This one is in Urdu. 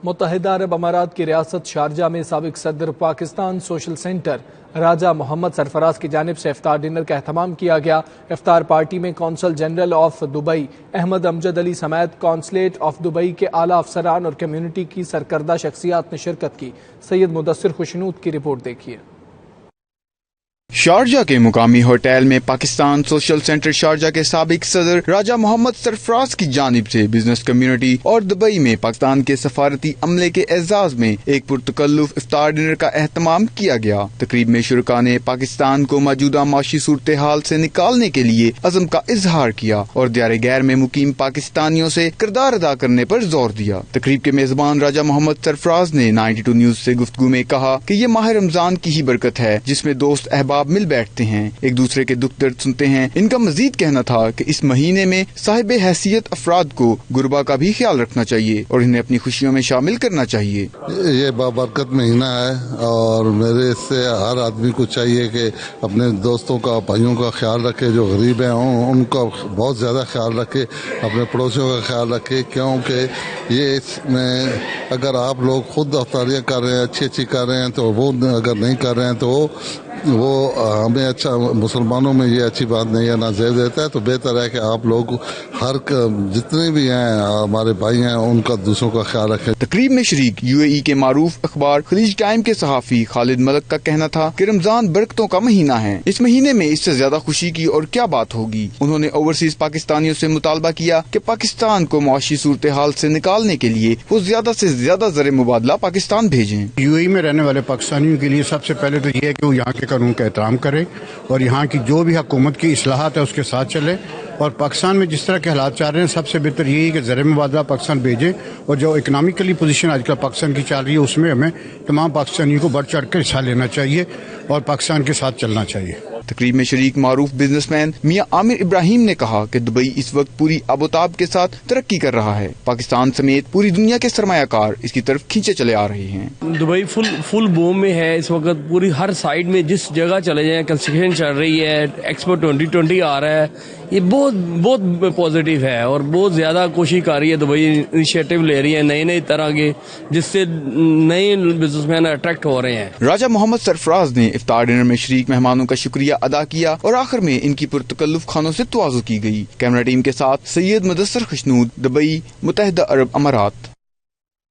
متحدہ عرب امارات کی ریاست شارجہ میں سابق صدر پاکستان سوشل سینٹر راجہ محمد سرفراز کی جانب سے افطار ڈنر کا اہتمام کیا گیا۔ افطار پارٹی میں قونصل جنرل آف دبئی احمد امجد علی سمیت قونصلیٹ آف دبئی کے اعلیٰ افسران اور کمیونٹی کی سرکردہ شخصیات نے شرکت کی۔ سید مدثر خوشنود کی رپورٹ دیکھیے۔ شارجہ کے مقامی ہوٹل میں پاکستان سوشل سینٹر شارجہ کے سابق صدر راجہ محمد سرفراز کی جانب سے بزنس کمیونٹی اور دبئی میں پاکستان کے سفارتی عملے کے اعزاز میں ایک پرتکلف افطار ڈنر کا اہتمام کیا گیا۔ تقریب میں شرکاء نے پاکستان کو موجودہ معاشی صورتحال سے نکالنے کے لیے عزم کا اظہار کیا اور دیار غیر میں مقیم پاکستانیوں سے کردار ادا کرنے پر زور دیا۔ تقریب کے میزبان راجہ محمد سرفراز نے 92 نیوز سے گفتگو میں کہا کہ یہ ماہ رمضان کی ہی برکت ہے جس میں دوست احباب مل بیٹھتے ہیں، ایک دوسرے کے دکھ درد سنتے ہیں۔ ان کا مزید کہنا تھا کہ اس مہینے میں صاحب حیثیت افراد کو غربا کا بھی خیال رکھنا چاہیے اور انہیں اپنی خوشیوں میں شامل کرنا چاہیے۔ یہ بابرکت مہینہ ہے اور میرے سے ہر آدمی کو چاہیے کہ اپنے دوستوں کا، بھائیوں کا خیال رکھے، جو غریب ہیں ان کا بہت زیادہ خیال رکھے، اپنے پڑوسیوں کا خیال رکھے، کیونکہ یہ اس میں اگر آپ لوگ خود افطاریاں کر رہے ہیں، اچھی کر رہے ہیں، تو وہ اگر نہیں کر رہے ہیں تو وہ ہمیں اچھا، مسلمانوں میں یہ اچھی بات نہیں ہے، نہ زیب دیتا ہے۔ تو بہتر ہے کہ آپ لوگ ہر جتنے بھی ہیں ہمارے بھائی ہیں ان کا دوسروں کا خیال رکھیں۔ تقریب میں شریک UAE کے معروف اخبار خلیج ٹائم کے صحافی خالد ملک کا کہنا تھا کہ رمضان برکتوں کا مہینہ ہے، اس مہینے میں اس سے زیادہ خوشی کی اور کیا بات ہوگی۔ انہوں نے اوورسیز پاکستانیوں سے مطالبہ کیا کہ پاکستان کو معاشی صورتحال سے نکالنے کے لیے وہ زیادہ سے زیادہ زر مبادلہ پاکستان بھیجیں۔ UAE میں رہنے والے پاکستانیوں کے لیے سب سے پہلے تو یہ ہے کہ وہ یہاں کے قانون کا احترام کرے اور یہاں کی جو بھی حکومت کی اصلاحات ہے اس کے ساتھ چلے، اور پاکستان میں جس طرح کے حالات چل رہے ہیں سب سے بہتر یہی ہے کہ زر مبادلہ پاکستان بھیجیں، اور جو اکنامیکلی پوزیشن آج کل پاکستان کی چل رہی ہے اس میں ہمیں تمام پاکستانیوں کو بڑھ چڑھ کر حصہ لینا چاہیے اور پاکستان کے ساتھ چلنا چاہیے۔ تقریب میں شریک معروف بزنس مین میاں عامر ابراہیم نے کہا کہ دبئی اس وقت پوری آبوتاب کے ساتھ ترقی کر رہا ہے، پاکستان سمیت پوری دنیا کے سرمایہ کار اس کی طرف کھینچے چلے آ رہے ہیں۔ دبئی فل بوم میں ہے اس وقت، پوری ہر سائڈ میں جس جگہ چلے جائیں کنسٹرکشن چل رہی ہے، ایکسپو 2020 آ رہا ہے، یہ بہت پازیٹیو ہے اور بہت زیادہ کوشش کر رہی ہے دبئی، انیشیٹو لے رہی ہے نئے طرح کے جس سے نئے بزنس مین اٹریکٹ ہو رہے ہیں۔ راجہ محمد سرفراز نے افطار ڈنر میں شریک مہمانوں کا شکریہ ادا کیا اور آخر میں ان کی پرتکلف کھانوں سے تواضع کی گئی۔ کیمرہ ٹیم کے ساتھ سید مدثر خوشنود، دبئی، متحدہ عرب امارات۔